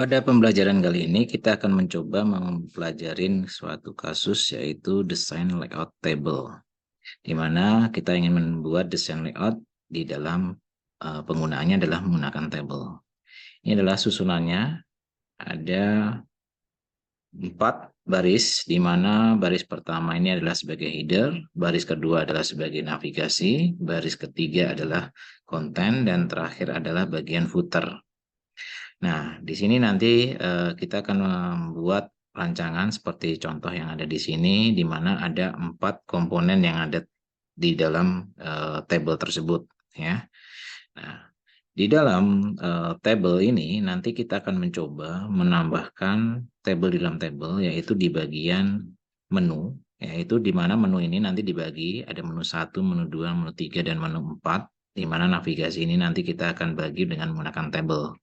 Pada pembelajaran kali ini kita akan mencoba mempelajari suatu kasus yaitu desain layout table, di mana kita ingin membuat desain layout di dalam penggunaannya adalah menggunakan table. Ini adalah susunannya, ada 4 baris, di mana baris pertama ini adalah sebagai header, baris kedua adalah sebagai navigasi, baris ketiga adalah konten, dan terakhir adalah bagian footer. Nah, di sini nanti kita akan membuat rancangan seperti contoh yang ada di sini, di mana ada 4 komponen yang ada di dalam table tersebut, ya. Nah, di dalam table ini nanti kita akan mencoba menambahkan table di dalam table, yaitu di bagian menu, yaitu di mana menu ini nanti dibagi, ada menu 1, menu 2, menu 3, dan menu 4, di mana navigasi ini nanti kita akan bagi dengan menggunakan table.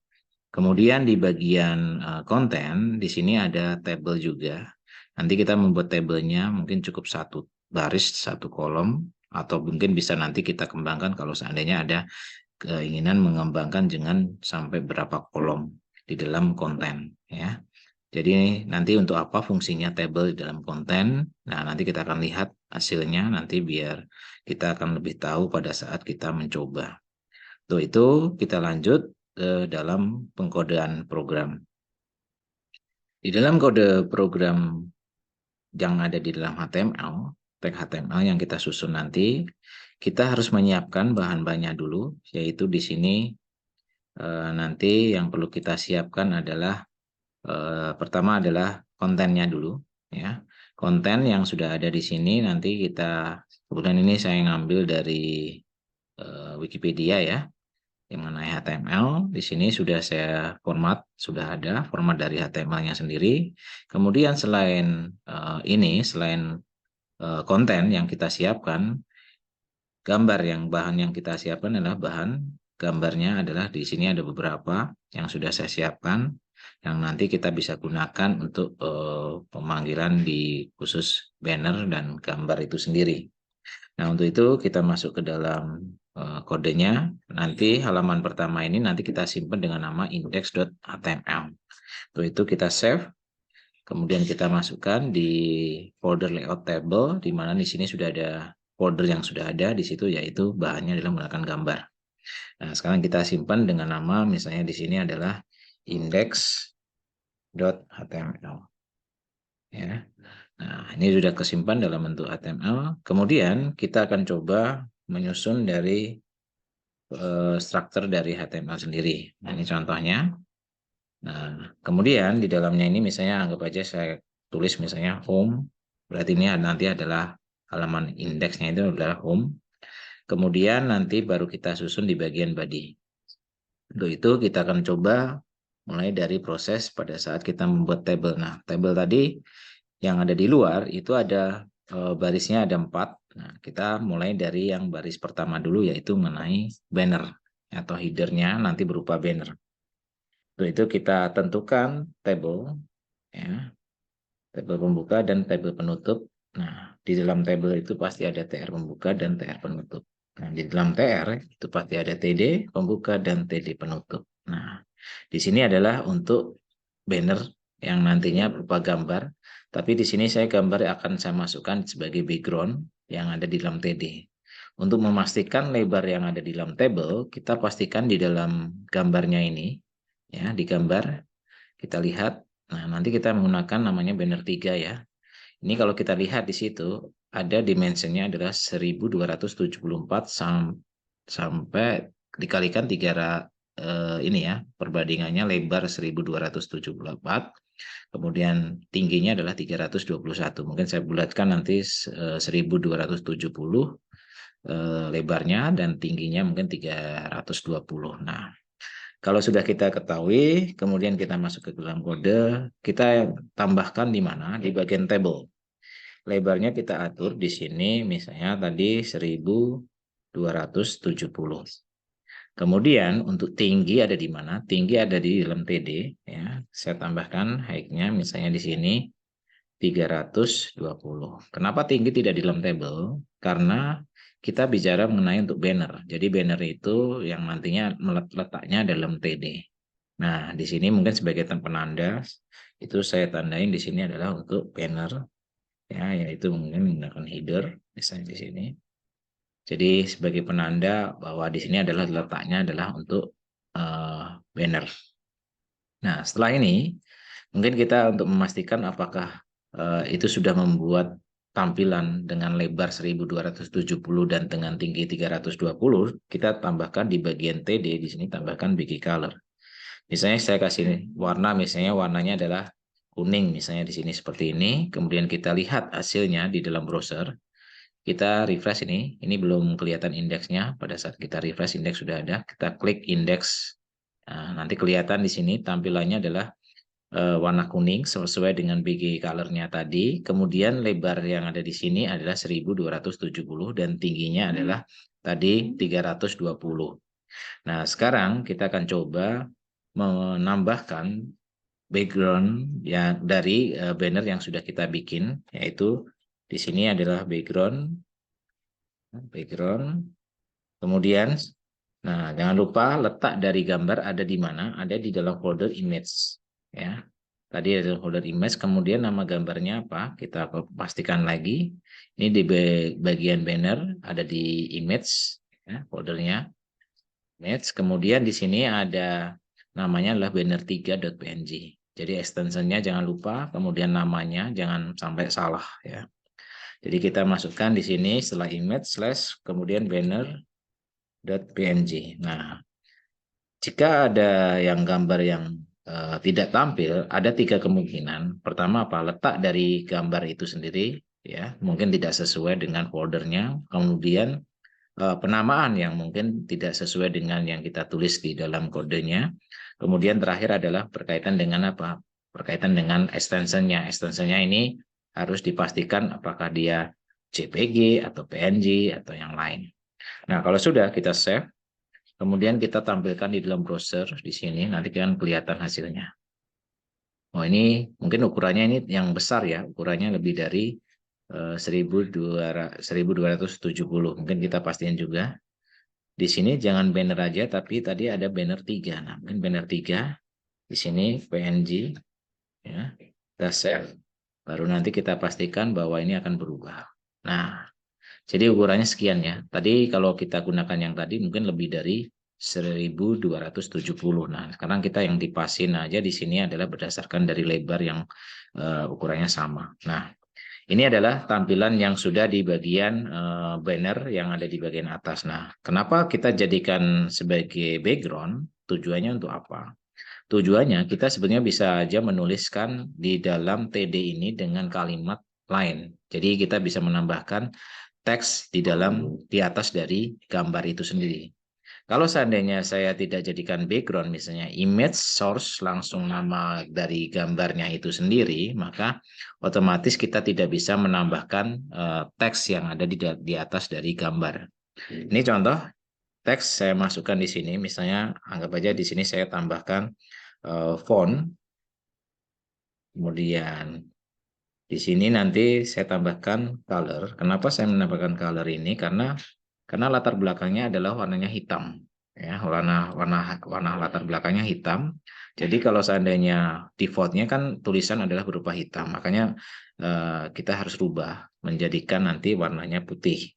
Kemudian di bagian konten, di sini ada table juga. Nanti kita membuat tabelnya mungkin cukup 1 baris, 1 kolom, atau mungkin bisa nanti kita kembangkan kalau seandainya ada keinginan mengembangkan dengan sampai berapa kolom di dalam konten, ya. Jadi nanti untuk apa fungsinya table di dalam konten? Nah, nanti kita akan lihat hasilnya nanti biar kita akan lebih tahu pada saat kita mencoba. Untuk itu kita lanjut dalam pengkodean program. Di dalam kode program yang ada di dalam HTML, tag HTML yang kita susun nanti, kita harus menyiapkan bahan-bahannya dulu, yaitu di sini nanti yang perlu kita siapkan adalah pertama adalah kontennya dulu, ya. Konten yang sudah ada di sini nanti kita, kemudian ini saya ngambil dari Wikipedia, ya. Yang mengenai HTML, di sini sudah saya format, sudah ada format dari HTML-nya sendiri. Kemudian selain selain konten yang kita siapkan, bahan yang kita siapkan adalah bahan gambarnya adalah di sini ada beberapa yang sudah saya siapkan, yang nanti kita bisa gunakan untuk pemanggilan di khusus banner dan gambar itu sendiri. Nah, untuk itu kita masuk ke dalam kodenya. Nanti halaman pertama ini nanti kita simpan dengan nama index.html. Untuk itu kita save, kemudian kita masukkan di folder layout table, di mana di sini sudah ada folder yang sudah ada di situ, yaitu bahannya adalah menggunakan gambar. Nah, sekarang kita simpan dengan nama, misalnya di sini adalah index.html. Ya. Nah, ini sudah kesimpan dalam bentuk HTML. Kemudian kita akan coba menyusun dari struktur dari HTML sendiri. Nah, ini contohnya. Nah, kemudian di dalamnya ini misalnya anggap aja saya tulis misalnya home. Berarti ini nanti adalah halaman indeksnya itu adalah home. Kemudian nanti baru kita susun di bagian body. Untuk itu kita akan coba mulai dari proses pada saat kita membuat table. Nah, table tadi yang ada di luar itu ada barisnya ada 4. Nah, kita mulai dari yang baris pertama dulu, yaitu mengenai banner atau headernya nanti berupa banner. Untuk itu kita tentukan table, ya, table pembuka dan table penutup. Nah, di dalam table itu pasti ada TR pembuka dan TR penutup. Nah, di dalam TR itu pasti ada TD pembuka dan TD penutup. Nah, di sini adalah untuk banner yang nantinya berupa gambar, tapi di sini saya gambar akan saya masukkan sebagai background yang ada di dalam TD. Untuk memastikan lebar yang ada di dalam table, kita pastikan di dalam gambarnya ini, ya, di gambar kita lihat. Nah, nanti kita menggunakan namanya banner 3, ya. Ini kalau kita lihat di situ ada dimensinya adalah 1274 sampai dikalikan 3 ini, ya, perbandingannya lebar 1274, kemudian tingginya adalah 321. Mungkin saya bulatkan nanti 1270 lebarnya dan tingginya mungkin 320. Nah, kalau sudah kita ketahui, kemudian kita masuk ke dalam kode, kita tambahkan di mana? Di bagian table. Lebarnya kita atur di sini misalnya tadi 1270. Kemudian untuk tinggi ada di mana? Tinggi ada di dalam TD, ya. Saya tambahkan height-nya misalnya di sini 320. Kenapa tinggi tidak di dalam table? Karena kita bicara mengenai untuk banner. Jadi banner itu yang nantinya letaknya dalam TD. Nah, di sini mungkin sebagai penanda itu saya tandain di sini adalah untuk banner ya, yaitu mungkin menggunakan header misalnya di sini. Jadi sebagai penanda bahwa di sini adalah letaknya adalah untuk banner. Nah, setelah ini mungkin kita untuk memastikan apakah itu sudah membuat tampilan dengan lebar 1270 dan dengan tinggi 320, kita tambahkan di bagian TD di sini tambahkan bg color. Misalnya saya kasih warna, misalnya warnanya adalah kuning, misalnya di sini seperti ini. Kemudian kita lihat hasilnya di dalam browser. Kita refresh ini belum kelihatan indeksnya. Pada saat kita refresh indeks sudah ada. Kita klik indeks. Nah, nanti kelihatan di sini tampilannya adalah warna kuning sesuai dengan BG color-nya tadi. Kemudian lebar yang ada di sini adalah 1270 dan tingginya adalah tadi 320. Nah, sekarang kita akan coba menambahkan background yang dari banner yang sudah kita bikin, yaitu di sini adalah background. Kemudian, nah jangan lupa letak dari gambar ada di mana, ada di dalam folder image, ya. Tadi ada folder image, kemudian nama gambarnya apa? Kita pastikan lagi. Ini di bagian banner ada di image, ya, foldernya image. Kemudian di sini ada namanya adalah banner3.png. Jadi extensionnya jangan lupa, kemudian namanya jangan sampai salah ya. Jadi kita masukkan di sini setelah image slash kemudian banner.png. Nah, jika ada yang gambar yang tidak tampil, ada 3 kemungkinan. Pertama apa? Letak dari gambar itu sendiri ya, mungkin tidak sesuai dengan foldernya. Kemudian penamaan yang mungkin tidak sesuai dengan yang kita tulis di dalam kodenya. Kemudian terakhir adalah berkaitan dengan apa? Berkaitan dengan extensionnya. Extensionnya ini harus dipastikan apakah dia JPG atau PNG atau yang lain. Nah, kalau sudah kita save, kemudian kita tampilkan di dalam browser di sini, nanti kan kelihatan hasilnya. Oh, ini mungkin ukurannya ini yang besar ya, ukurannya lebih dari 1270. Mungkin kita pastiin juga. Di sini jangan banner aja, tapi tadi ada banner 3. Nah, mungkin banner 3 di sini PNG ya. Kita save. Baru nanti kita pastikan bahwa ini akan berubah. Nah, jadi ukurannya sekian ya. Tadi kalau kita gunakan yang tadi mungkin lebih dari 1270. Nah, sekarang kita yang dipasin aja di sini adalah berdasarkan dari lebar yang ukurannya sama. Nah, ini adalah tampilan yang sudah di bagian banner yang ada di bagian atas. Nah, kenapa kita jadikan sebagai background? Tujuannya untuk apa? Tujuannya kita sebenarnya bisa aja menuliskan di dalam TD ini dengan kalimat lain. Jadi kita bisa menambahkan teks di atas dari gambar itu sendiri. Kalau seandainya saya tidak jadikan background, misalnya image source langsung nama dari gambarnya itu sendiri, maka otomatis kita tidak bisa menambahkan teks yang ada di atas dari gambar. Ini contoh teks saya masukkan di sini, misalnya anggap aja di sini saya tambahkan font, kemudian di sini nanti saya tambahkan color. Kenapa saya menambahkan color ini? Karena latar belakangnya adalah warnanya hitam. Ya, warna latar belakangnya hitam. Jadi kalau seandainya defaultnya kan tulisan adalah berupa hitam, makanya kita harus rubah menjadikan nanti warnanya putih.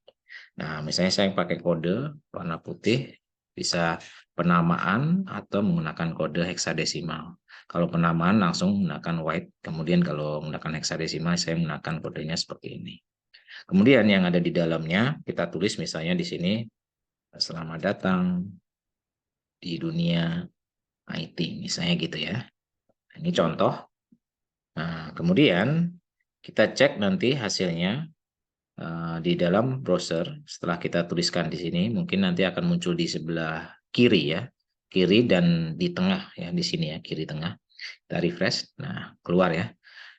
Nah, misalnya saya pakai kode warna putih, bisa penamaan atau menggunakan kode heksadesimal. Kalau penamaan langsung menggunakan white, kemudian kalau menggunakan heksadesimal saya menggunakan kodenya seperti ini. Kemudian yang ada di dalamnya kita tulis misalnya di sini selamat datang di dunia IT misalnya gitu ya. Ini contoh. Nah, kemudian kita cek nanti hasilnya di dalam browser. Setelah kita tuliskan di sini, mungkin nanti akan muncul di sebelah kiri ya, kiri dan di tengah ya, di sini ya, kiri tengah. Kita refresh, nah keluar ya.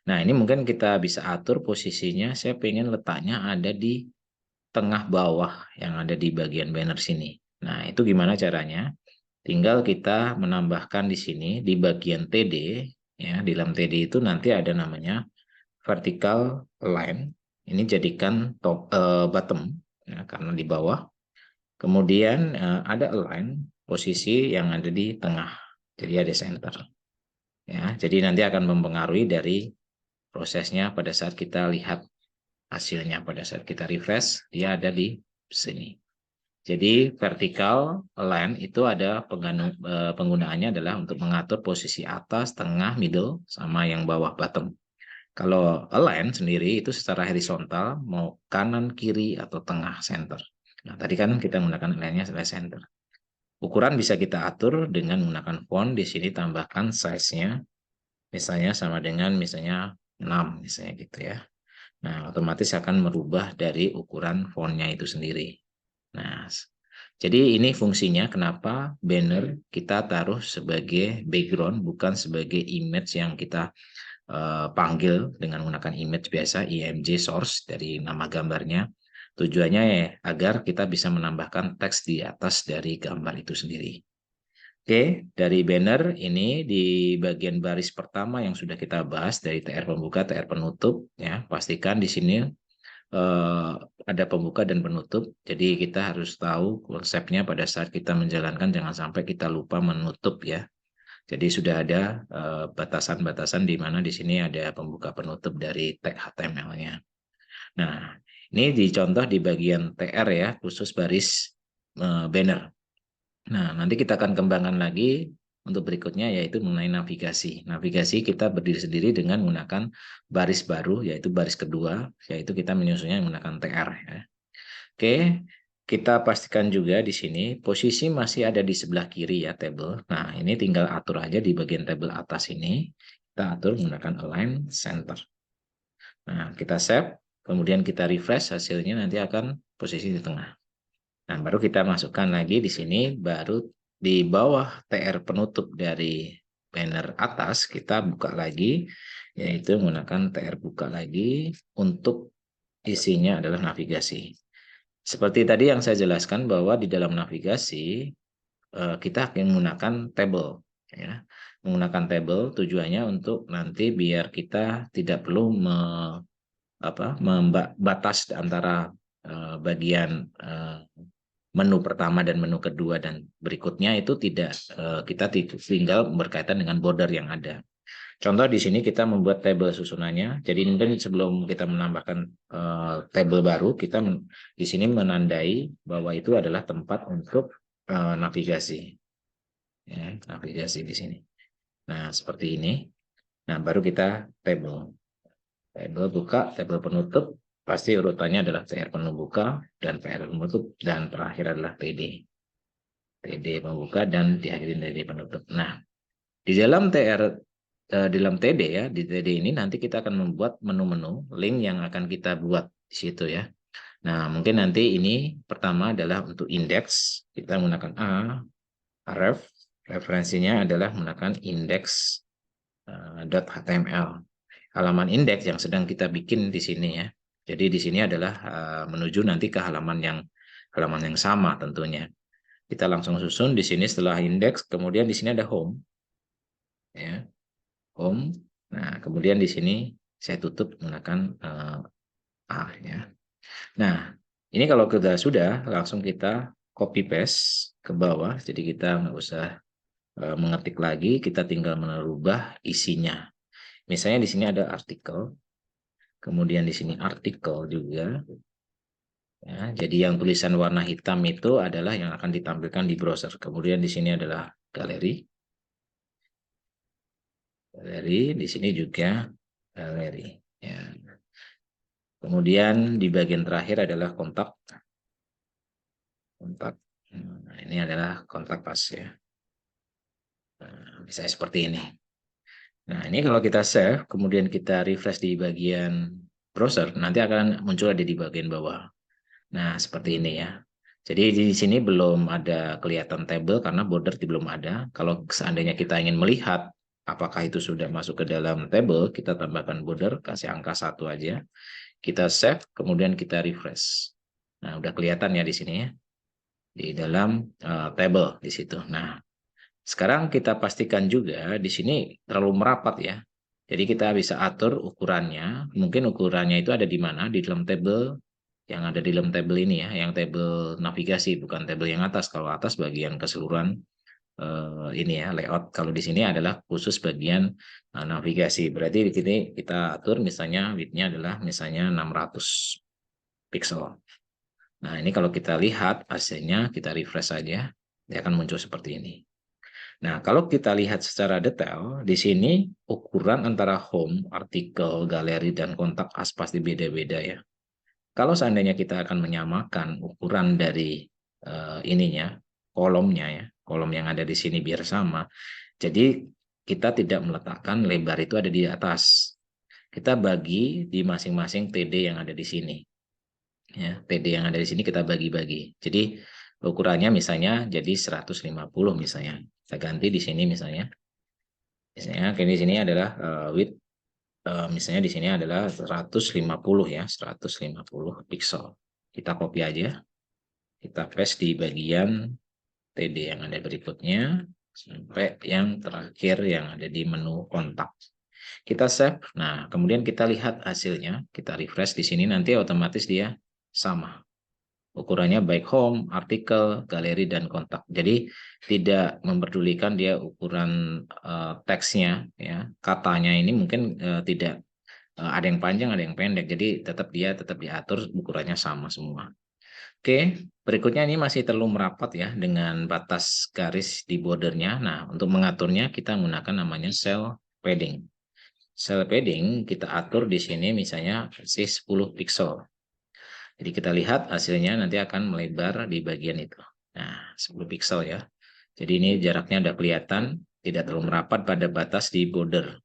Nah ini mungkin kita bisa atur posisinya. Saya pengen letaknya ada di tengah bawah yang ada di bagian banner sini. Nah itu gimana caranya? Tinggal kita menambahkan di sini di bagian TD ya, di dalam TD itu nanti ada namanya vertical align. Ini jadikan bottom ya, karena di bawah. Kemudian ada align posisi yang ada di tengah. Jadi ada center. Ya, jadi nanti akan mempengaruhi dari prosesnya pada saat kita lihat hasilnya, pada saat kita refresh, dia ada di sini. Jadi vertical align itu ada penggunaannya adalah untuk mengatur posisi atas, tengah, middle, sama yang bawah bottom. Kalau align sendiri itu secara horizontal, mau kanan, kiri, atau tengah, center. Nah, tadi kan kita menggunakan align-nya sebagai center. Ukuran bisa kita atur dengan menggunakan font. Di sini tambahkan size-nya, misalnya sama dengan misalnya 6, misalnya gitu ya. Nah, otomatis akan merubah dari ukuran fontnya itu sendiri. Nah, jadi ini fungsinya kenapa banner kita taruh sebagai background, bukan sebagai image yang kita panggil dengan menggunakan image biasa, img source dari nama gambarnya. Tujuannya ya agar kita bisa menambahkan teks di atas dari gambar itu sendiri. Oke, dari banner ini di bagian baris pertama yang sudah kita bahas dari TR pembuka, TR penutup, ya pastikan di sini ada pembuka dan penutup. Jadi kita harus tahu konsepnya pada saat kita menjalankan, jangan sampai kita lupa menutup ya. Jadi sudah ada batasan-batasan di mana di sini ada pembuka penutup dari tag HTML-nya. Nah, ini dicontoh di bagian TR ya, khusus baris banner. Nah, nanti kita akan kembangkan lagi untuk berikutnya yaitu mengenai navigasi. Navigasi kita berdiri sendiri dengan menggunakan baris baru yaitu baris kedua, yaitu kita menyusunnya menggunakan TR ya. Oke, kita pastikan juga di sini posisi masih ada di sebelah kiri ya tabel. Nah, ini tinggal atur aja di bagian tabel atas ini. Kita atur menggunakan align center. Nah, kita save, kemudian kita refresh hasilnya nanti akan posisi di tengah. Nah, baru kita masukkan lagi di sini, baru di bawah TR penutup dari banner atas, kita buka lagi, yaitu menggunakan TR buka lagi untuk isinya adalah navigasi. Seperti tadi yang saya jelaskan bahwa di dalam navigasi kita akan menggunakan table, ya. Menggunakan table tujuannya untuk nanti biar kita tidak perlu membatas antara bagian menu pertama dan menu kedua dan berikutnya itu tidak kita tinggal berkaitan dengan border yang ada. Contoh di sini kita membuat tabel susunannya. Jadi mungkin sebelum kita menambahkan tabel baru, kita di sini menandai bahwa itu adalah tempat untuk navigasi. Ya, navigasi di sini. Nah, seperti ini. Nah, baru kita tabel. Tabel buka, tabel penutup. Pasti urutannya adalah TR pembuka dan TR penutup dan terakhir adalah TD. TD pembuka dan diakhiri TD penutup. Nah, di dalam dalam TD ya, di TD ini nanti kita akan membuat menu-menu link yang akan kita buat di situ ya. Nah, mungkin nanti ini pertama adalah untuk indeks, kita menggunakan ref, referensinya adalah menggunakan index.html. Halaman indeks yang sedang kita bikin di sini ya. Jadi di sini adalah menuju nanti ke halaman yang sama tentunya. Kita langsung susun di sini setelah indeks, kemudian di sini ada home. Ya. Home. Nah, kemudian di sini saya tutup menggunakan ya. Nah, ini kalau kita sudah langsung kita copy paste ke bawah, jadi kita nggak usah mengetik lagi, kita tinggal merubah isinya. Misalnya di sini ada artikel, kemudian di sini artikel juga. Ya, jadi yang tulisan warna hitam itu adalah yang akan ditampilkan di browser. Kemudian di sini adalah galeri. Galeri, di sini juga galeri. Ya. Kemudian di bagian terakhir adalah kontak. Kontak. Nah, ini adalah kontak pas ya. Nah, misalnya seperti ini. Nah, ini kalau kita save, kemudian kita refresh di bagian browser, nanti akan muncul ada di bagian bawah. Nah, seperti ini ya. Jadi di sini belum ada kelihatan tabel karena border belum ada. Kalau seandainya kita ingin melihat apakah itu sudah masuk ke dalam tabel, kita tambahkan border, kasih angka 1 aja. Kita save, kemudian kita refresh. Nah, udah kelihatan ya di sini ya. Di dalam table di situ. Nah, sekarang kita pastikan juga di sini terlalu merapat ya. Jadi kita bisa atur ukurannya. Mungkin ukurannya itu ada di mana? Di dalam tabel yang ada di dalam tabel ini ya, yang tabel navigasi, bukan tabel yang atas. Kalau atas bagian keseluruhan ini ya layout. Kalau di sini adalah khusus bagian navigasi. Berarti di sini kita atur misalnya width-nya adalah misalnya 600 pixel. Nah, ini kalau kita lihat hasilnya, kita refresh saja, dia akan muncul seperti ini. Nah, kalau kita lihat secara detail, di sini ukuran antara home, artikel, galeri, dan kontak pasti beda-beda ya. Kalau seandainya kita akan menyamakan ukuran dari ininya, kolomnya ya, kolom yang ada di sini biar sama. Jadi kita tidak meletakkan lebar itu ada di atas. Kita bagi di masing-masing TD yang ada di sini. Ya, TD yang ada di sini kita bagi-bagi. Jadi ukurannya misalnya jadi 150 misalnya. Kita ganti di sini misalnya. Misalnya di sini adalah width misalnya di sini adalah 150 ya, 150 pixel. Kita copy aja. Kita paste di bagian TD yang ada berikutnya sampai yang terakhir yang ada di menu kontak. Kita save. Nah, kemudian kita lihat hasilnya. Kita refresh di sini nanti otomatis dia sama. Ukurannya baik home, artikel, galeri, dan kontak. Jadi tidak memperdulikan dia ukuran teksnya, ya katanya ini mungkin tidak ada yang panjang, ada yang pendek. Jadi tetap diatur ukurannya sama semua. Oke, berikutnya ini masih terlalu merapat ya dengan batas garis di bordernya. Nah, untuk mengaturnya kita menggunakan namanya cell padding. Cell padding kita atur di sini misalnya versi 10 pixel. Jadi kita lihat hasilnya nanti akan melebar di bagian itu. Nah, 10 pixel ya. Jadi ini jaraknya udah kelihatan, tidak terlalu merapat pada batas di border.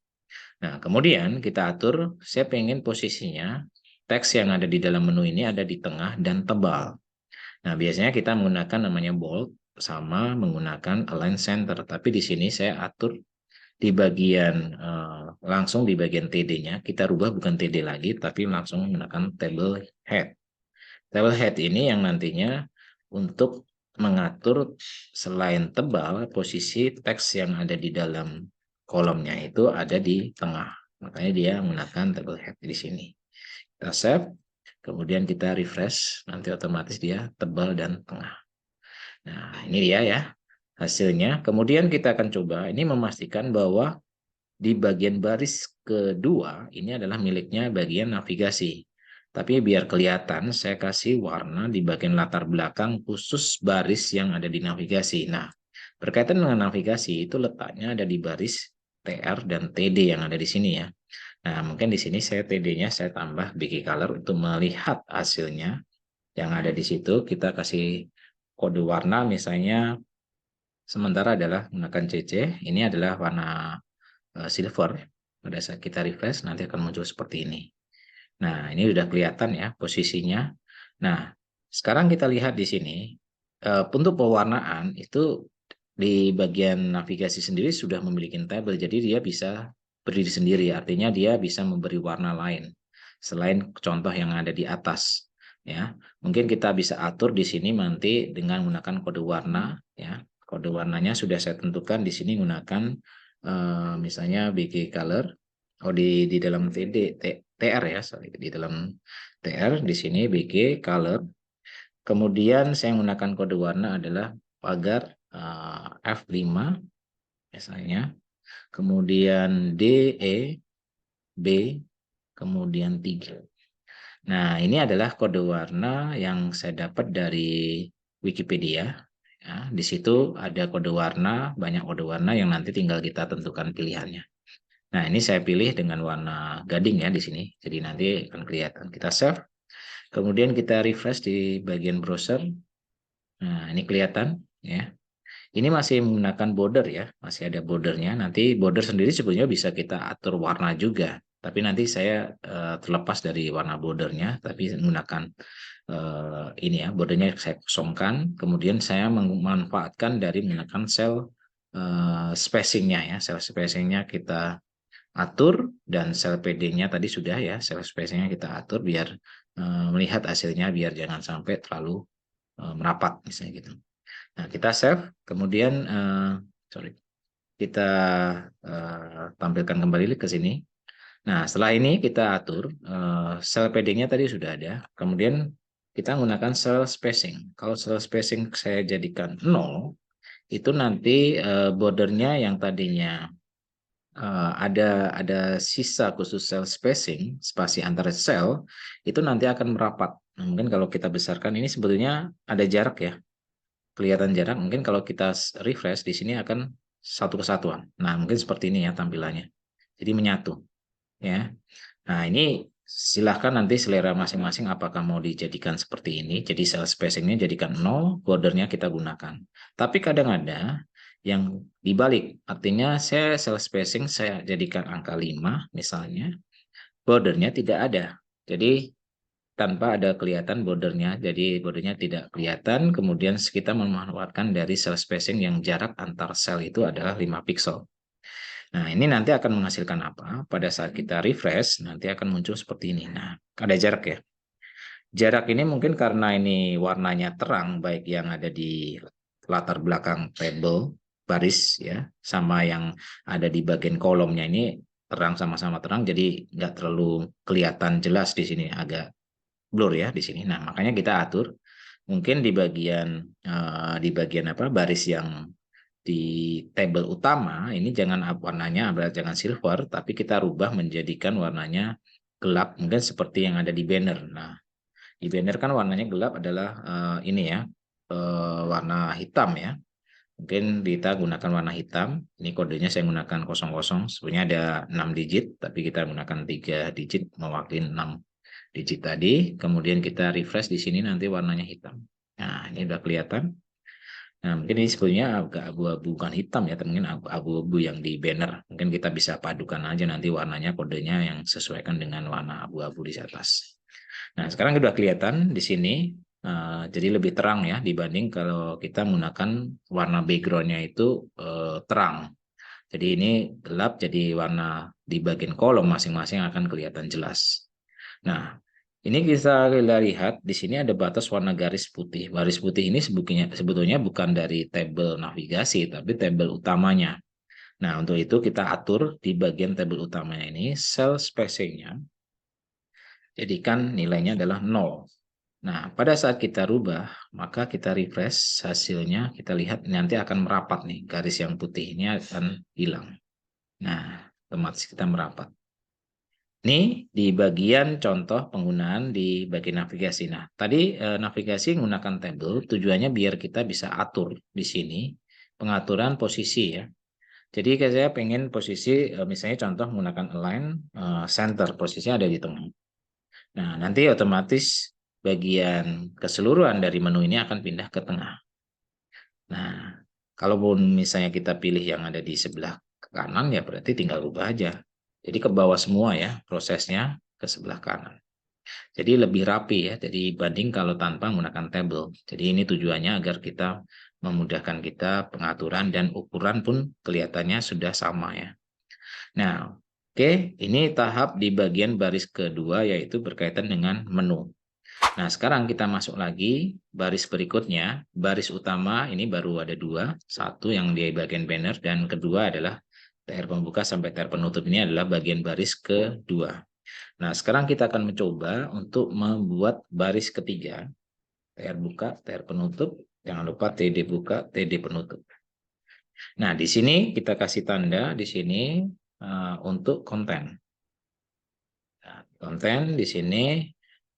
Nah, kemudian kita atur, saya pengen posisinya, teks yang ada di dalam menu ini ada di tengah dan tebal. Nah, biasanya kita menggunakan namanya bold sama menggunakan align center. Tapi di sini saya atur di bagian langsung di bagian TD-nya, kita rubah bukan TD lagi, tapi langsung menggunakan table head. Table head ini yang nantinya untuk mengatur selain tebal, posisi teks yang ada di dalam kolomnya itu ada di tengah. Makanya dia menggunakan table head di sini. Kita save, kemudian kita refresh, nanti otomatis dia tebal dan tengah. Nah, ini dia ya hasilnya. Kemudian kita akan coba ini memastikan bahwa di bagian baris kedua ini adalah miliknya bagian navigasi. Tapi biar kelihatan, saya kasih warna di bagian latar belakang khusus baris yang ada di navigasi. Nah, berkaitan dengan navigasi, itu letaknya ada di baris TR dan TD yang ada di sini ya. Nah, mungkin di sini saya TD-nya saya tambah big color untuk melihat hasilnya yang ada di situ. Kita kasih kode warna misalnya sementara adalah menggunakan CC. Ini adalah warna silver. Pada saat kita refresh nanti akan muncul seperti ini. Nah, ini sudah kelihatan ya posisinya. Nah, sekarang kita lihat di sini, untuk pewarnaan itu di bagian navigasi sendiri sudah memiliki tabel, jadi dia bisa berdiri sendiri, artinya dia bisa memberi warna lain selain contoh yang ada di atas. Ya, mungkin kita bisa atur di sini nanti dengan menggunakan kode warna. Ya, kode warnanya sudah saya tentukan di sini menggunakan misalnya BG color. Oh di dalam TR ya, sorry. Di dalam TR di sini BG color. Kemudian saya menggunakan kode warna adalah pagar F5 misalnya. Kemudian DE B kemudian 3. Nah, ini adalah kode warna yang saya dapat dari Wikipedia. Ya, di situ ada kode warna, banyak kode warna yang nanti tinggal kita tentukan pilihannya. Nah, ini saya pilih dengan warna gading ya di sini. Jadi nanti akan kelihatan. Kita save. Kemudian kita refresh di bagian browser. Nah, ini kelihatan ya. Ini masih menggunakan border ya, masih ada bordernya. Nanti border sendiri sebenarnya bisa kita atur warna juga. Tapi nanti saya terlepas dari warna bordernya, tapi menggunakan ini ya, bordernya saya kosongkan. Kemudian saya memanfaatkan dari menggunakan cell spacingnya ya, cell spacingnya kita atur dan sel PD-nya tadi sudah ya, sel spacingnya kita atur biar melihat hasilnya biar jangan sampai terlalu merapat misalnya gitu. Nah, kita save, kemudian kita tampilkan kembali ke sini. Nah, setelah ini kita atur sel padding-nya tadi sudah ada. Kemudian kita menggunakan cell spacing. Kalau cell spacing saya jadikan 0, itu nanti bordernya yang tadinya ada sisa khusus cell spacing, spasi antar sel, itu nanti akan merapat. Nah, mungkin kalau kita besarkan ini sebetulnya ada jarak ya, kelihatan jarak. Mungkin kalau kita refresh di sini akan satu kesatuan. Nah, mungkin seperti ini ya tampilannya. Jadi menyatu ya. Nah, ini silahkan nanti selera masing-masing apakah mau dijadikan seperti ini. Jadi cell spacingnya jadikan 0, bordernya kita gunakan. Tapi kadang ada yang dibalik. Artinya saya cell spacing saya jadikan angka 5 misalnya, bordernya tidak ada. Jadi tanpa ada kelihatan bordernya. Jadi bordernya tidak kelihatan, kemudian kita memanfaatkan dari cell spacing yang jarak antar sel itu adalah 5 pixel. Nah, ini nanti akan menghasilkan apa? Pada saat kita refresh, nanti akan muncul seperti ini. Nah, ada jarak ya. Jarak ini mungkin karena ini warnanya terang, baik yang ada di latar belakang tabel, baris ya, sama yang ada di bagian kolomnya ini terang, sama-sama terang, jadi nggak terlalu kelihatan jelas di sini, agak blur ya di sini. Nah, makanya kita atur mungkin di bagian apa baris yang di tabel utama ini jangan warnanya jangan silver, tapi kita rubah menjadikan warnanya gelap, mungkin seperti yang ada di banner. Nah, di banner kan warnanya gelap adalah ini ya, warna hitam ya. Mungkin kita gunakan warna hitam. Ini kodenya saya gunakan 00. Sebenarnya ada 6 digit, tapi kita gunakan 3 digit mewakili 6 digit tadi. Kemudian kita refresh di sini nanti warnanya hitam. Nah, ini udah kelihatan. Nah, mungkin ini sebetulnya agak abu-abu, bukan hitam ya, mungkin abu-abu yang di banner. Mungkin kita bisa padukan aja nanti warnanya, kodenya yang sesuaikan dengan warna abu-abu di atas. Nah, sekarang sudah kelihatan di sini, jadi lebih terang ya dibanding kalau kita menggunakan warna backgroundnya itu terang. Jadi ini gelap, jadi warna di bagian kolom masing-masing akan kelihatan jelas. Nah, ini kita lihat di sini ada batas warna garis putih. Garis putih ini sebetulnya bukan dari tabel navigasi, tapi tabel utamanya. Nah, untuk itu kita atur di bagian tabel utamanya ini, cell spacing-nya, jadikan nilainya adalah 0. Nah, pada saat kita rubah, maka kita refresh hasilnya, kita lihat nanti akan merapat nih, garis yang putih ini akan hilang. Nah, otomatis kita merapat. Ini di bagian contoh penggunaan di bagian navigasi. Nah, tadi navigasi menggunakan tabel, tujuannya biar kita bisa atur di sini pengaturan posisi ya. Jadi saya pengen posisi, misalnya contoh menggunakan align center, posisinya ada di tengah. Nah, nanti otomatis bagian keseluruhan dari menu ini akan pindah ke tengah. Nah, kalaupun misalnya kita pilih yang ada di sebelah kanan, ya berarti tinggal ubah aja. Jadi ke bawah semua ya prosesnya ke sebelah kanan. Jadi lebih rapi ya, jadi banding kalau tanpa menggunakan tabel. Jadi ini tujuannya agar kita memudahkan kita pengaturan dan ukuran pun kelihatannya sudah sama ya. Nah, oke, ini tahap di bagian baris kedua yaitu berkaitan dengan menu. Nah, sekarang kita masuk lagi baris berikutnya. Baris utama ini baru ada 2. Satu yang di bagian banner dan kedua adalah TR pembuka sampai TR penutup, ini adalah bagian baris kedua. Nah, sekarang kita akan mencoba untuk membuat baris ketiga. TR buka, TR penutup. Jangan lupa TD buka, TD penutup. Nah, di sini kita kasih tanda di sini untuk konten. Nah, konten di sini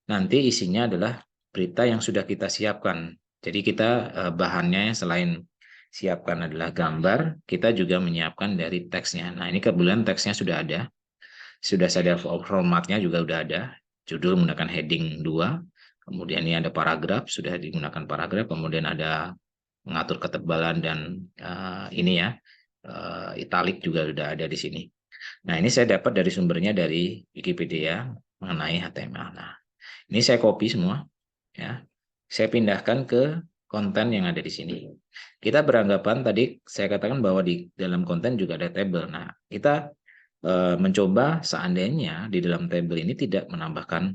nanti isinya adalah berita yang sudah kita siapkan. Jadi kita bahannya selain siapkan adalah gambar, kita juga menyiapkan dari teksnya. Nah, ini kebetulan teksnya sudah ada. Sudah ada formatnya juga sudah ada. Judul menggunakan heading 2. Kemudian ini ada paragraf, sudah digunakan paragraf. Kemudian ada mengatur ketebalan dan ini ya, italik juga sudah ada di sini. Nah, ini saya dapat dari sumbernya dari Wikipedia mengenai HTML. Nah, ini saya copy semua, ya. Saya pindahkan ke konten yang ada di sini. Kita beranggapan tadi saya katakan bahwa di dalam konten juga ada tabel. Nah, kita mencoba seandainya di dalam tabel ini tidak menambahkan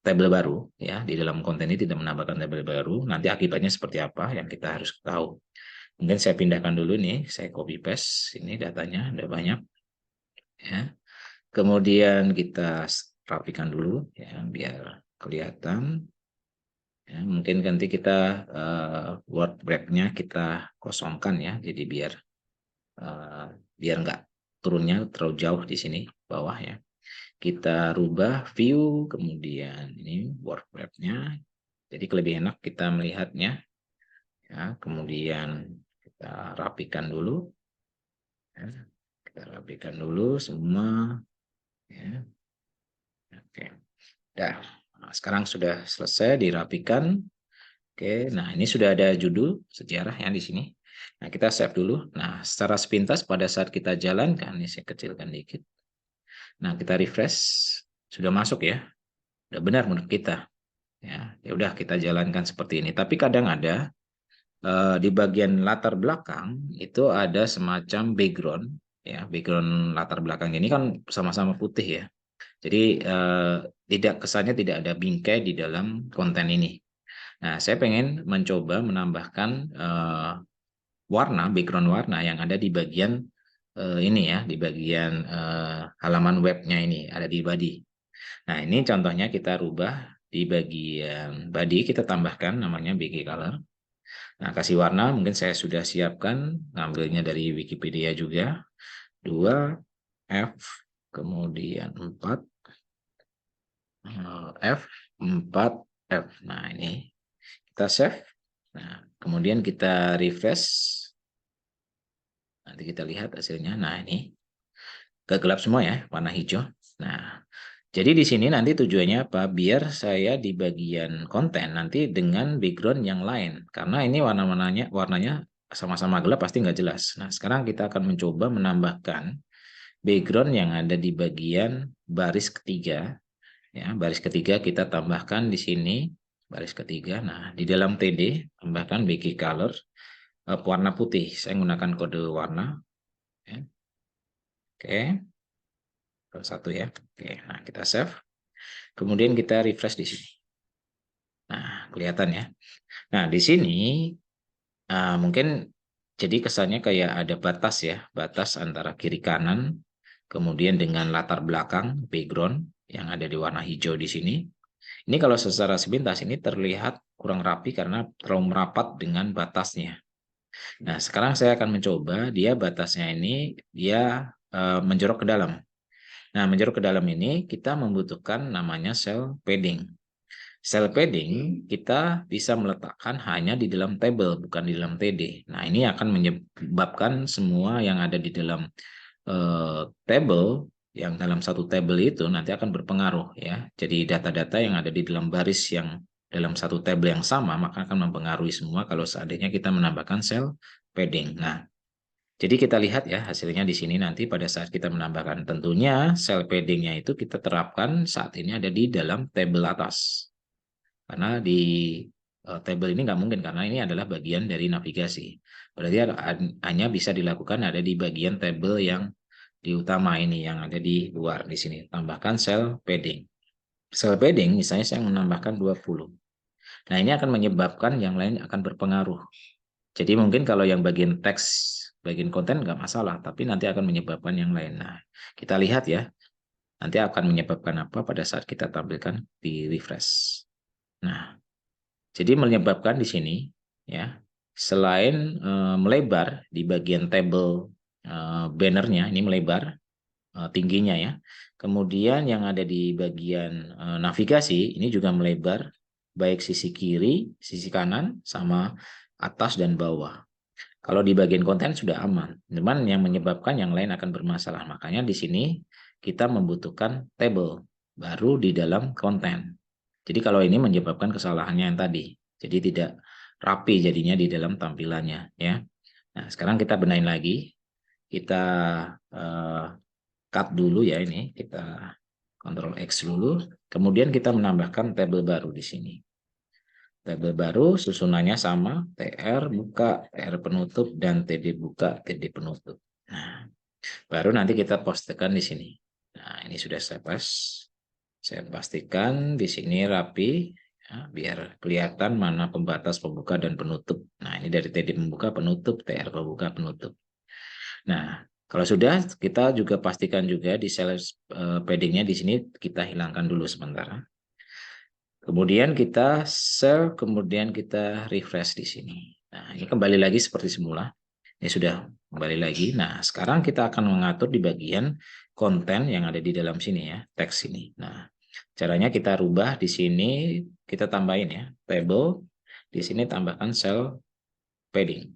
tabel baru, ya, di dalam konten ini tidak menambahkan tabel baru, nanti akibatnya seperti apa yang kita harus tahu. Mungkin saya pindahkan dulu nih, saya copy paste ini datanya, ada banyak, ya. Kemudian kita rapikan dulu ya biar kelihatan. Ya, mungkin nanti kita word wrap-nya kita kosongkan ya, jadi biar nggak turunnya terlalu jauh di sini bawah ya. Kita rubah view, kemudian ini word wrap-nya, jadi lebih enak kita melihatnya ya. Kemudian kita rapikan dulu ya. Kita rapikan dulu semua ya. Oke, nah, sekarang sudah selesai dirapikan. Oke, nah ini sudah ada judul sejarah ya di sini. Nah, kita save dulu. Nah, secara sepintas pada saat kita jalankan, ini saya kecilkan dikit. Nah, kita refresh, sudah masuk ya. Udah benar menurut kita. Ya udah kita jalankan seperti ini. Tapi kadang ada di bagian latar belakang itu ada semacam background ya. Background latar belakang ini kan sama-sama putih ya. Jadi kesannya tidak ada bingkai di dalam konten ini. Nah, saya pengen mencoba menambahkan background warna yang ada di bagian ini ya, di bagian halaman webnya ini, ada di body. Nah, ini contohnya kita rubah di bagian body, kita tambahkan namanya BG Color. Nah, kasih warna, mungkin saya sudah siapkan, ngambilnya dari Wikipedia juga. 2, F, kemudian 4, F, 4, F. Nah, ini kita save. Nah, kemudian kita refresh. Nanti kita lihat hasilnya. Nah, ini gelap semua ya, warna hijau. Nah, jadi di sini nanti tujuannya apa? Biar saya di bagian konten nanti dengan background yang lain. Karena ini warnanya sama-sama gelap pasti nggak jelas. Nah, sekarang kita akan mencoba menambahkan background yang ada di bagian baris ketiga. Ya, baris ketiga kita tambahkan di sini baris ketiga. Nah, di dalam TD tambahkan BG color warna putih. Saya menggunakan kode warna. Ya. Oke, satu ya. Oke, nah kita save. Kemudian kita refresh di sini. Nah, kelihatan ya. Nah, di sini mungkin jadi kesannya kayak ada batas ya, batas antara kiri kanan, kemudian dengan latar belakang background yang ada di warna hijau di sini. Ini kalau secara sepintas ini terlihat kurang rapi karena terlalu merapat dengan batasnya. Nah, sekarang saya akan mencoba dia batasnya ini dia menjorok ke dalam. Nah, menjorok ke dalam ini kita membutuhkan namanya cell padding. Cell padding kita bisa meletakkan hanya di dalam table, bukan di dalam TD. Nah, ini akan menyebabkan semua yang ada di dalam table, yang dalam satu table itu nanti akan berpengaruh ya. Jadi data-data yang ada di dalam baris yang dalam satu table yang sama, maka akan mempengaruhi semua kalau seandainya kita menambahkan cell padding. Nah, jadi kita lihat ya hasilnya di sini nanti pada saat kita menambahkan. Tentunya cell padding-nya itu kita terapkan saat ini ada di dalam table atas. Karena di table ini nggak mungkin karena ini adalah bagian dari navigasi. Berarti hanya bisa dilakukan ada di bagian table yang di utama ini yang ada di luar di sini. Tambahkan cell padding. Cell padding misalnya saya menambahkan 20. Nah, ini akan menyebabkan yang lain akan berpengaruh. Jadi mungkin kalau yang bagian teks, bagian konten nggak masalah, tapi nanti akan menyebabkan yang lain. Nah, kita lihat ya, nanti akan menyebabkan apa pada saat kita tampilkan di refresh. Nah, jadi menyebabkan di sini ya, selain melebar di bagian table bannernya ini melebar tingginya ya. Kemudian yang ada di bagian navigasi ini juga melebar baik sisi kiri, sisi kanan sama atas dan bawah. Kalau di bagian konten sudah aman, cuman yang menyebabkan yang lain akan bermasalah. Makanya di sini kita membutuhkan table baru di dalam konten. Jadi kalau ini menyebabkan kesalahannya yang tadi. Jadi tidak rapi jadinya di dalam tampilannya ya. Nah, sekarang kita benahin lagi. Kita cut dulu ya ini. Kita Ctrl X dulu. Kemudian kita menambahkan tabel baru di sini. Tabel baru susunannya sama, TR buka, TR penutup, dan TD buka, TD penutup. Nah, baru nanti kita pastikan di sini. Nah, ini sudah saya pastikan di sini rapi, ya, biar kelihatan mana pembatas pembuka dan penutup. Nah, ini dari TD pembuka, penutup, TR pembuka, penutup. Nah, kalau sudah, kita juga pastikan juga di cell padding-nya di sini kita hilangkan dulu sementara. Kemudian kita save, kemudian kita refresh di sini. Nah, ini kembali lagi seperti semula. Ini sudah kembali lagi. Nah, sekarang kita akan mengatur di bagian konten yang ada di dalam sini ya, teks ini. Nah, caranya kita rubah di sini, kita tambahin ya, table. Di sini tambahkan cell padding.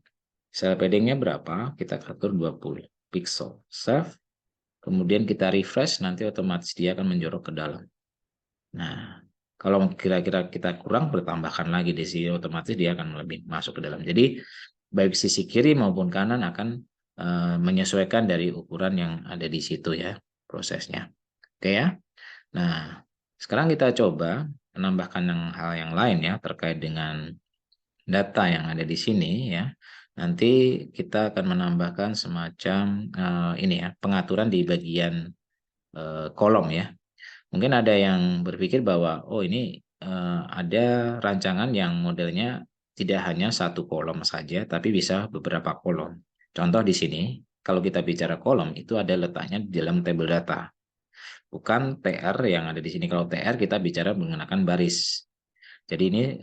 Cell paddingnya berapa? Kita atur 20 pixel. Save. Kemudian kita refresh, nanti otomatis dia akan menjorok ke dalam. Nah, kalau kira-kira kita kurang, bertambahkan lagi di sini, otomatis dia akan lebih masuk ke dalam. Jadi, baik sisi kiri maupun kanan akan menyesuaikan dari ukuran yang ada di situ ya, prosesnya. Oke ya. Nah, sekarang kita coba menambahkan hal yang lain ya, terkait dengan data yang ada di sini ya. Nanti kita akan menambahkan semacam ini ya, pengaturan di bagian kolom ya. Mungkin ada yang berpikir bahwa oh ini ada rancangan yang modelnya tidak hanya satu kolom saja, tapi bisa beberapa kolom. Contoh di sini, kalau kita bicara kolom itu ada letaknya di dalam tabel data, bukan TR yang ada di sini. Kalau TR kita bicara menggunakan baris. Jadi ini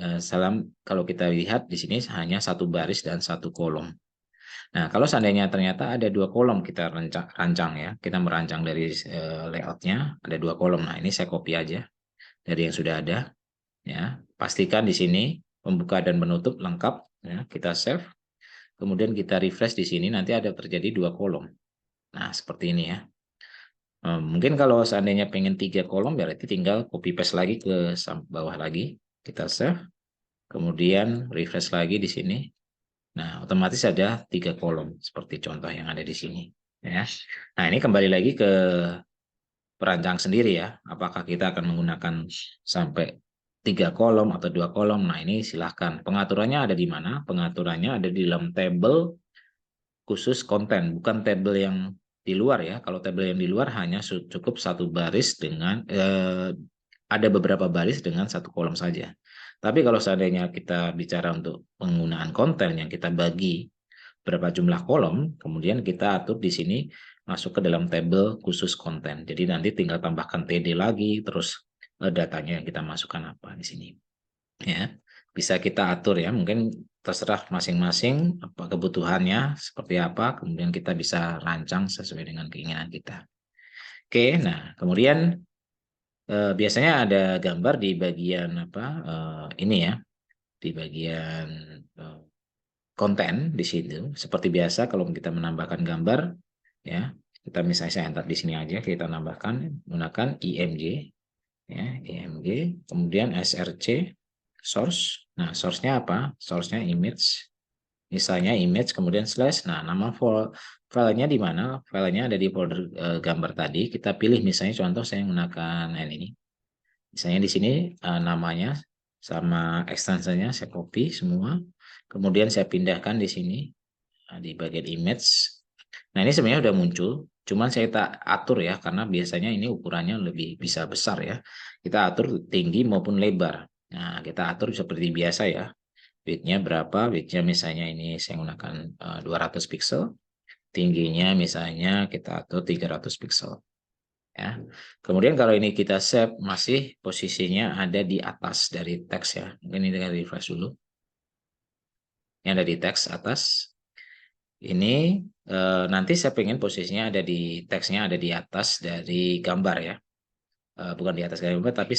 kalau kita lihat di sini hanya satu baris dan satu kolom. Nah, kalau seandainya ternyata ada dua kolom kita rancang ya, kita merancang dari layoutnya ada dua kolom. Nah, ini saya copy aja dari yang sudah ada ya. Pastikan di sini pembuka dan penutup lengkap ya, kita save. Kemudian kita refresh di sini nanti ada terjadi dua kolom. Nah, seperti ini ya. Mungkin kalau seandainya pengen 3 kolom berarti tinggal copy paste lagi ke bawah lagi. Kita save. Kemudian refresh lagi di sini. Nah, otomatis ada 3 kolom seperti contoh yang ada di sini ya. Nah, ini kembali lagi ke perancang sendiri ya. Apakah kita akan menggunakan sampai 3 kolom atau 2 kolom? Nah, ini silahkan. Pengaturannya ada di mana? Pengaturannya ada di dalam tabel khusus konten, bukan tabel yang di luar ya. Kalau tabel yang di luar hanya cukup satu baris dengan ada beberapa baris dengan satu kolom saja. Tapi kalau seandainya kita bicara untuk penggunaan konten yang kita bagi berapa jumlah kolom, kemudian kita atur di sini masuk ke dalam tabel khusus konten. Jadi nanti tinggal tambahkan TD lagi, terus datanya yang kita masukkan apa di sini. Ya, bisa kita atur ya, mungkin terserah masing-masing apa kebutuhannya seperti apa, kemudian kita bisa rancang sesuai dengan keinginan kita. Oke, nah kemudian biasanya ada gambar di bagian apa ini ya, di bagian konten di situ. Seperti biasa kalau kita menambahkan gambar ya, kita misalnya saya enter di sini aja, kita tambahkan menggunakan IMG ya, IMG, kemudian SRC source. Nah, source-nya apa? Source-nya image. Misalnya image kemudian slash. Nah, nama filenya di mana? Filenya ada di folder gambar tadi. Kita pilih misalnya contoh saya menggunakan ini. Misalnya di sini namanya sama ekstensinya saya copy semua. Kemudian saya pindahkan di sini di bagian image. Nah, ini sebenarnya sudah muncul, cuman saya tak atur ya karena biasanya ini ukurannya lebih bisa besar ya. Kita atur tinggi maupun lebar. Nah, kita atur seperti biasa ya. Width-nya berapa? Width-nya misalnya ini saya gunakan 200 pixel. Tingginya misalnya kita atur 300 pixel. Ya. Kemudian kalau ini kita save masih posisinya ada di atas dari teks ya. Mungkin ini kita refresh dulu. Ini ada di teks atas. Ini nanti saya pengen posisinya ada di teksnya ada di atas dari gambar ya. Bukan di atas gambar tapi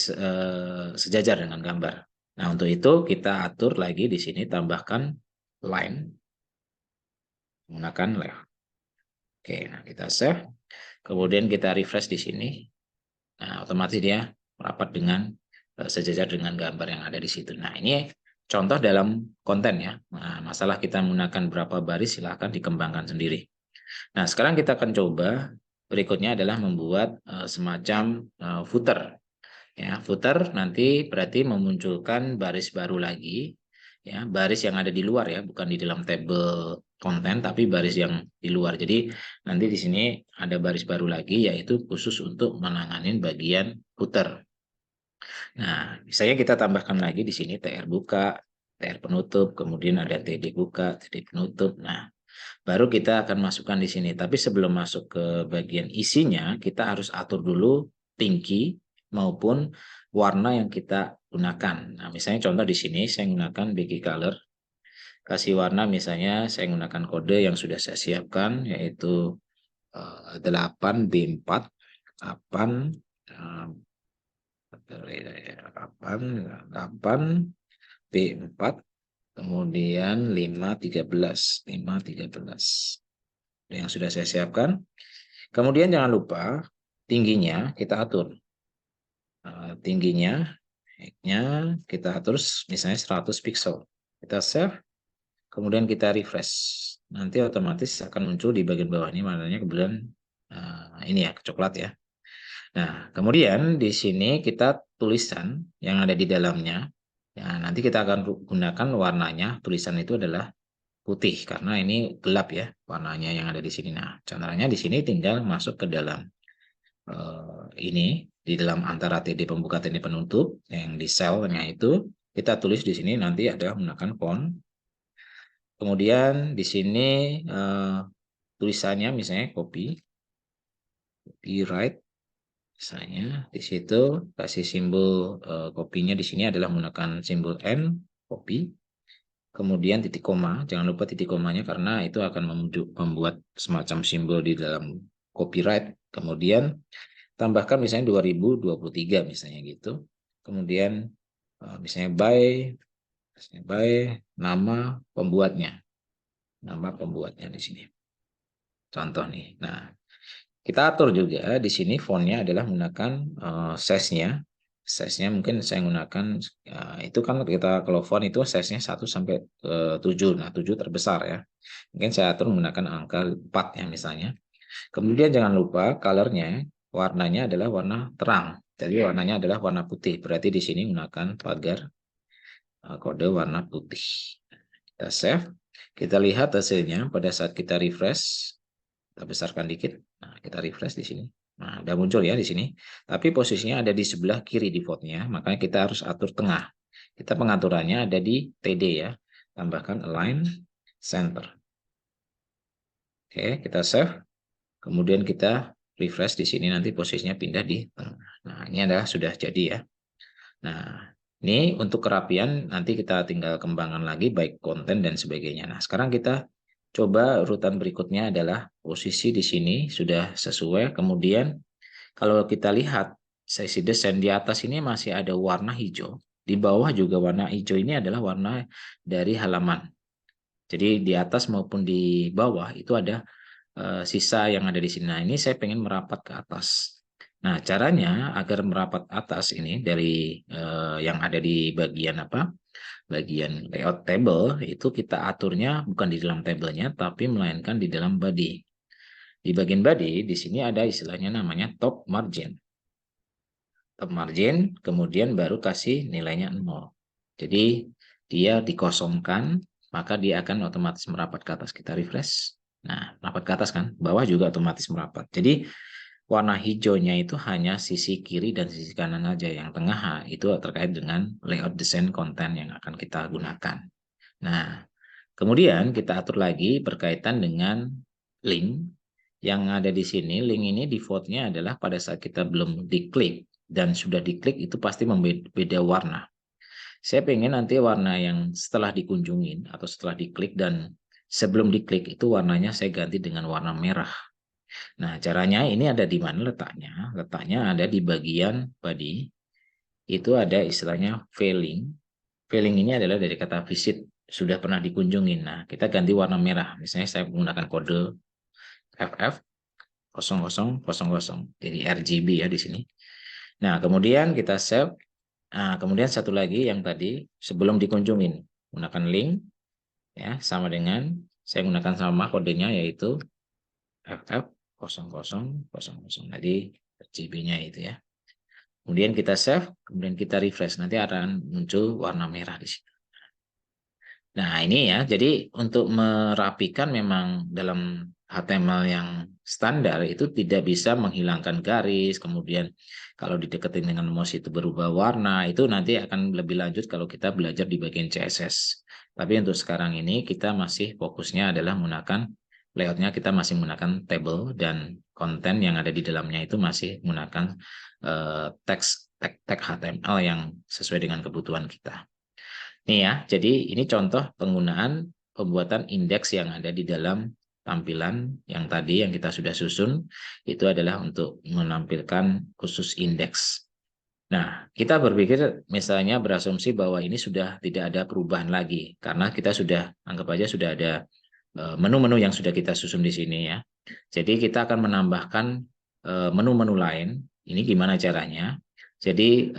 sejajar dengan gambar. Nah, untuk itu kita atur lagi di sini tambahkan line menggunakan left. Oke, nah kita save. Kemudian kita refresh di sini. Nah, otomatis dia merapat dengan sejajar dengan gambar yang ada di situ. Nah, ini contoh dalam konten ya. Nah, masalah kita menggunakan berapa baris silahkan dikembangkan sendiri. Nah, sekarang kita akan coba berikutnya adalah membuat semacam footer. Ya, footer nanti berarti memunculkan baris baru lagi, ya, baris yang ada di luar ya, bukan di dalam tabel konten, tapi baris yang di luar. Jadi nanti di sini ada baris baru lagi, yaitu khusus untuk menanganin bagian footer. Nah, misalnya kita tambahkan lagi di sini TR buka, TR penutup, kemudian ada TD buka, TD penutup. Nah, baru kita akan masukkan di sini. Tapi sebelum masuk ke bagian isinya, kita harus atur dulu tinggi maupun warna yang kita gunakan. Nah, misalnya contoh di sini saya menggunakan bg color. kasih warna, misalnya saya menggunakan kode yang sudah saya siapkan, yaitu 8B4, 8, 8B4, kemudian 513, 513 yang sudah saya siapkan. Kemudian jangan lupa tingginya kita atur. Tingginya kita atur misalnya 100 pixel. Kita save, kemudian kita refresh. Nanti otomatis akan muncul di bagian bawah ini warnanya kemudian ini ya, coklat ya. Nah, kemudian di sini kita tulisan yang ada di dalamnya. Ya, nanti kita akan gunakan warnanya, tulisan itu adalah putih karena ini gelap ya warnanya yang ada di sini. Nah, caranya di sini tinggal masuk ke dalam ini, di dalam antara TD pembuka TD penutup yang di selnya itu kita tulis di sini nanti ada menggunakan font. Kemudian di sini tulisannya misalnya copyright, misalnya di situ kasih simbol kopinya di sini adalah menggunakan simbol N, copy. Kemudian titik koma, jangan lupa titik komanya karena itu akan membuat semacam simbol di dalam copyright. Kemudian tambahkan misalnya 2023 misalnya gitu. Kemudian misalnya by nama pembuatnya. Nama pembuatnya di sini. Contoh nih. Nah, kita atur juga di sini fontnya adalah menggunakan size-nya. Size-nya mungkin saya gunakan itu kan kita kalau font itu size-nya 1 sampai 7. Nah, 7 terbesar ya. Mungkin saya atur menggunakan angka 4 ya misalnya. Kemudian jangan lupa color-nya, warnanya adalah warna terang. Jadi warnanya adalah warna putih. Berarti di sini menggunakan pagar kode warna putih. Kita save. Kita lihat hasilnya pada saat kita refresh. Kita besarkan dikit. Nah, kita refresh di sini. Nah, udah muncul ya di sini. Tapi posisinya ada di sebelah kiri defaultnya, makanya kita harus atur tengah. Kita pengaturannya ada di TD ya. Tambahkan align center. Oke, kita save. Kemudian kita refresh di sini, nanti posisinya pindah di tengah. Nah, ini adalah sudah jadi ya. Nah, ini untuk kerapian nanti kita tinggal kembangkan lagi baik konten dan sebagainya. Nah, sekarang kita coba urutan berikutnya adalah posisi di sini sudah sesuai. Kemudian kalau kita lihat sesi desain di atas ini masih ada warna hijau. Di bawah juga warna hijau ini adalah warna dari halaman. Jadi di atas maupun di bawah itu ada sisa yang ada di sini. Nah, ini saya pengen merapat ke atas. Nah, caranya agar merapat atas ini dari yang ada di bagian apa? Bagian layout table itu kita aturnya bukan di dalam tabelnya tapi melainkan di dalam body. Di bagian body di sini ada istilahnya namanya top margin. Top margin, kemudian baru kasih nilainya 0. Jadi dia dikosongkan, maka dia akan otomatis merapat ke atas. Kita refresh. Nah, merapat ke atas kan, bawah juga otomatis merapat. Jadi warna hijaunya itu hanya sisi kiri dan sisi kanan aja. Yang tengah itu terkait dengan layout desain konten yang akan kita gunakan. Nah, kemudian kita atur lagi berkaitan dengan link yang ada di sini. Link ini defaultnya adalah pada saat kita belum diklik dan sudah diklik itu pasti membeda warna. Saya pengen nanti warna yang setelah dikunjungin atau setelah diklik dan sebelum diklik itu warnanya saya ganti dengan warna merah. Nah, caranya ini ada di mana letaknya? Letaknya ada di bagian body. Itu ada istilahnya failing. Failing ini adalah dari kata visit, sudah pernah dikunjungin. Nah, kita ganti warna merah. Misalnya saya menggunakan kode FF 0000. Jadi RGB ya di sini. Nah, kemudian kita save. Nah, kemudian satu lagi yang tadi sebelum dikunjungin menggunakan link ya sama dengan saya gunakan sama kodenya yaitu FF 0000. Tadi RGB-nya itu ya. Kemudian kita save, kemudian kita refresh. Nanti akan muncul warna merah di sini. Nah, ini ya. Jadi untuk merapikan memang dalam HTML yang standar itu tidak bisa menghilangkan garis, kemudian kalau dideketin dengan mouse itu berubah warna, itu nanti akan lebih lanjut kalau kita belajar di bagian CSS. Tapi untuk sekarang ini kita masih fokusnya adalah menggunakan layoutnya, kita masih menggunakan table dan konten yang ada di dalamnya itu masih menggunakan teks tag HTML yang sesuai dengan kebutuhan kita. Nih ya, jadi ini contoh penggunaan pembuatan indeks yang ada di dalam tampilan yang tadi yang kita sudah susun, itu adalah untuk menampilkan khusus indeks. Nah, kita berpikir misalnya berasumsi bahwa ini sudah tidak ada perubahan lagi, karena kita sudah, anggap aja sudah ada menu-menu yang sudah kita susun di sini ya. Jadi kita akan menambahkan menu-menu lain. Ini gimana caranya? Jadi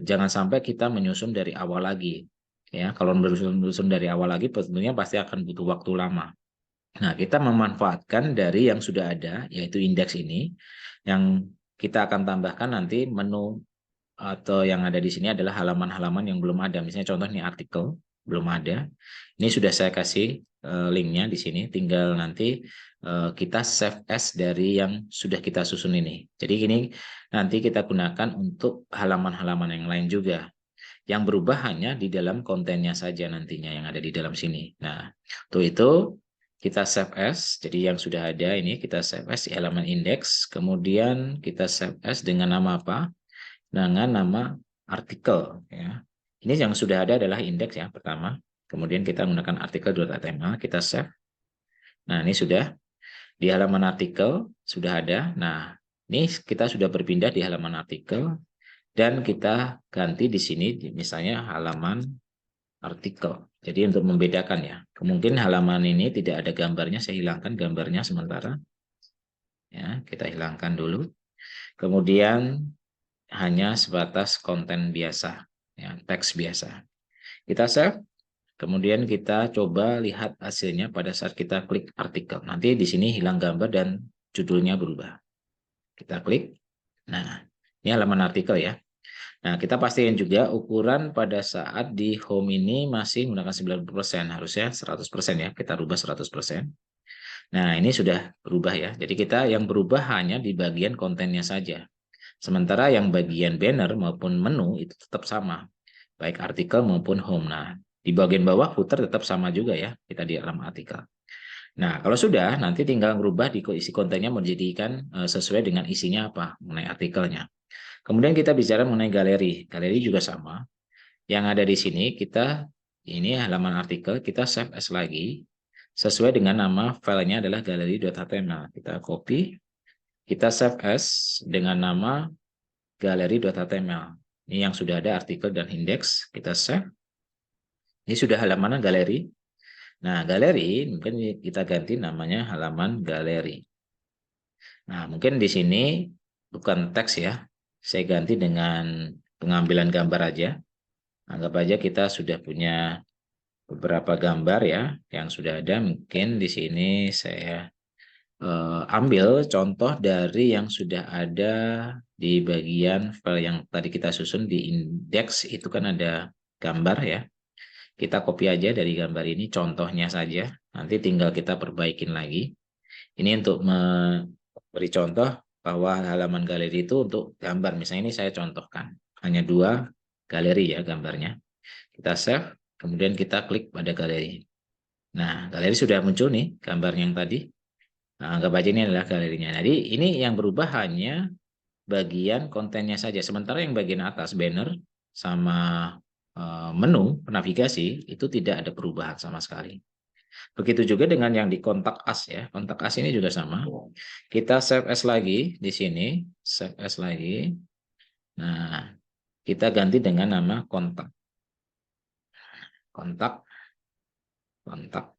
jangan sampai kita menyusun dari awal lagi. Ya, kalau menyusun dari awal lagi tentunya pasti akan butuh waktu lama. Nah, kita memanfaatkan dari yang sudah ada, yaitu indeks ini, yang kita akan tambahkan nanti menu atau yang ada di sini adalah halaman-halaman yang belum ada. Misalnya contoh ini artikel belum ada. Ini sudah saya kasih linknya di sini. Tinggal nanti kita save as dari yang sudah kita susun ini. Jadi gini nanti kita gunakan untuk halaman-halaman yang lain juga. Yang berubah hanya di dalam kontennya saja nantinya yang ada di dalam sini. Nah, untuk itu kita save as. Jadi yang sudah ada ini kita save as di halaman indeks. Kemudian kita save as dengan nama apa? Dengan nama artikel ya. Ini yang sudah ada adalah indeks ya pertama. Kemudian kita menggunakan artikel.html, kita save. Nah, ini sudah di halaman artikel sudah ada. Nah, ini kita sudah berpindah di halaman artikel dan kita ganti di sini misalnya halaman artikel. Jadi untuk membedakan ya. Kemungkinan halaman ini tidak ada gambarnya, saya hilangkan gambarnya sementara. Ya, kita hilangkan dulu. Kemudian hanya sebatas konten biasa, ya, teks biasa. Kita save, kemudian kita coba lihat hasilnya pada saat kita klik artikel. Nanti di sini hilang gambar dan judulnya berubah. Kita klik. Nah, ini halaman artikel ya. Nah, kita pastiin juga ukuran pada saat di home ini masih menggunakan 90%, harusnya 100% ya. Kita rubah 100%. Nah, ini sudah berubah ya. Jadi kita yang berubah hanya di bagian kontennya saja. Sementara yang bagian banner maupun menu itu tetap sama, baik artikel maupun home. Nah, di bagian bawah footer tetap sama juga ya, kita di dalam artikel. Nah, kalau sudah, nanti tinggal merubah di isi kontennya menjadikan sesuai dengan isinya apa, mengenai artikelnya. Kemudian kita bicara mengenai galeri. Galeri juga sama. Yang ada di sini, ini halaman artikel, kita save as lagi, sesuai dengan nama filenya adalah galeri.html. Kita copy, kita save as dengan nama galeri.html. Ini yang sudah ada artikel dan indeks, kita save. Ini sudah halaman galeri. Nah, galeri mungkin kita ganti namanya halaman galeri. Nah, mungkin di sini bukan teks ya. Saya ganti dengan pengambilan gambar aja. Anggap aja kita sudah punya beberapa gambar ya yang sudah ada. Mungkin di sini saya ambil contoh dari yang sudah ada di bagian file yang tadi kita susun di indeks, itu kan ada gambar ya. Kita copy aja dari gambar ini contohnya saja. Nanti tinggal kita perbaikin lagi. Ini untuk memberi contoh bahwa halaman galeri itu untuk gambar. Misalnya ini saya contohkan. Hanya 2 galeri ya gambarnya. Kita save, kemudian kita klik pada galeri. Nah, galeri sudah muncul nih gambarnya yang tadi. Nah, anggap aja ini adalah galerinya. Jadi ini yang berubah hanya bagian kontennya saja. Sementara yang bagian atas banner sama menu navigasi itu tidak ada perubahan sama sekali. Begitu juga dengan yang di kontak as ya. Kontak as ini juga sama. Kita save as lagi di sini, save as lagi. Nah, kita ganti dengan nama kontak. Kontak,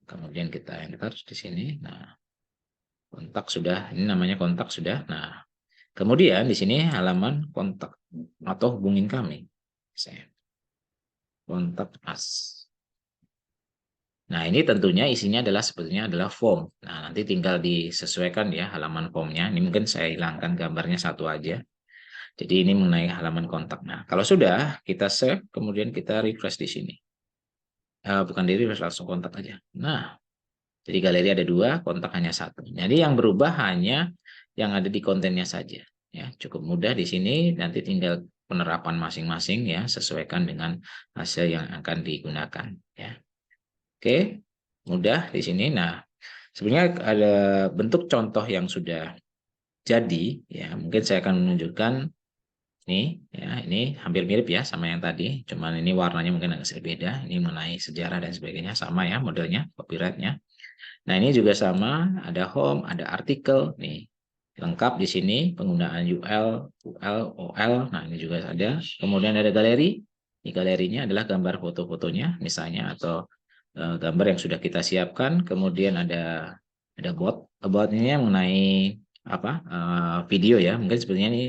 kemudian kita enter di sini. Nah, kontak sudah, ini namanya kontak sudah. Nah, kemudian di sini halaman kontak atau hubungin kami. Kontak us. Nah, ini tentunya isinya adalah sebetulnya adalah form. Nah, nanti tinggal disesuaikan ya halaman formnya. Ini mungkin saya hilangkan gambarnya satu aja. Jadi ini mengenai halaman kontak. Nah, kalau sudah kita save, kemudian kita refresh di sini. Bukan di refresh, langsung kontak aja. Nah, jadi galeri ada 2, kontak hanya 1. Jadi yang berubah hanya yang ada di kontennya saja. Ya, cukup mudah di sini. Nanti tinggal penerapan masing-masing ya, sesuaikan dengan hasil yang akan digunakan. Ya, oke, mudah di sini. Nah, sebenarnya ada bentuk contoh yang sudah jadi. Ya, mungkin saya akan menunjukkan Nih, ya, ini hampir mirip ya sama yang tadi, cuman ini warnanya mungkin agak sedikit beda. Ini mengenai sejarah dan sebagainya, sama ya modelnya, copyright-nya. Nah, ini juga sama, ada home, ada artikel, nih. Lengkap di sini, penggunaan UL, UL, OL, nah ini juga ada. Kemudian ada galeri, ini galerinya adalah gambar foto-fotonya misalnya, atau gambar yang sudah kita siapkan. Kemudian ada about ini mengenai apa video ya, mungkin sebenarnya ini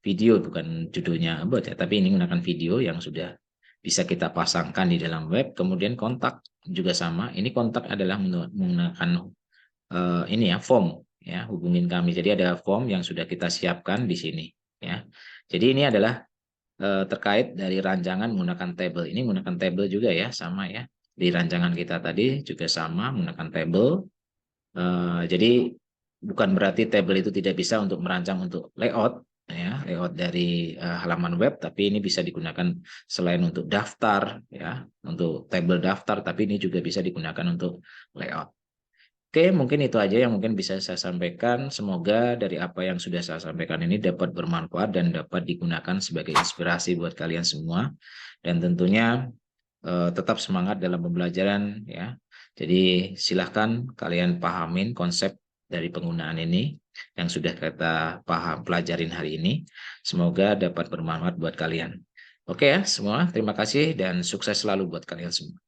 video bukan judulnya about ya, tapi ini menggunakan video yang sudah bisa kita pasangkan di dalam web. Kemudian kontak juga sama, ini kontak adalah menggunakan ini ya form ya, hubungin kami. Jadi ada form yang sudah kita siapkan di sini ya. Jadi ini adalah terkait dari ranjangan menggunakan table. Ini menggunakan table juga ya, sama ya. Di ranjangan kita tadi juga sama menggunakan table. Jadi bukan berarti table itu tidak bisa untuk merancang untuk layout ya, layout dari halaman web, tapi ini bisa digunakan selain untuk daftar ya, untuk table daftar, tapi ini juga bisa digunakan untuk layout. Oke, mungkin itu aja yang mungkin bisa saya sampaikan. Semoga dari apa yang sudah saya sampaikan ini dapat bermanfaat dan dapat digunakan sebagai inspirasi buat kalian semua. Dan tentunya tetap semangat dalam pembelajaran ya. Jadi silahkan kalian pahamin konsep dari penggunaan ini yang sudah kita pelajarin hari ini. Semoga dapat bermanfaat buat kalian. Oke ya semua, terima kasih dan sukses selalu buat kalian semua.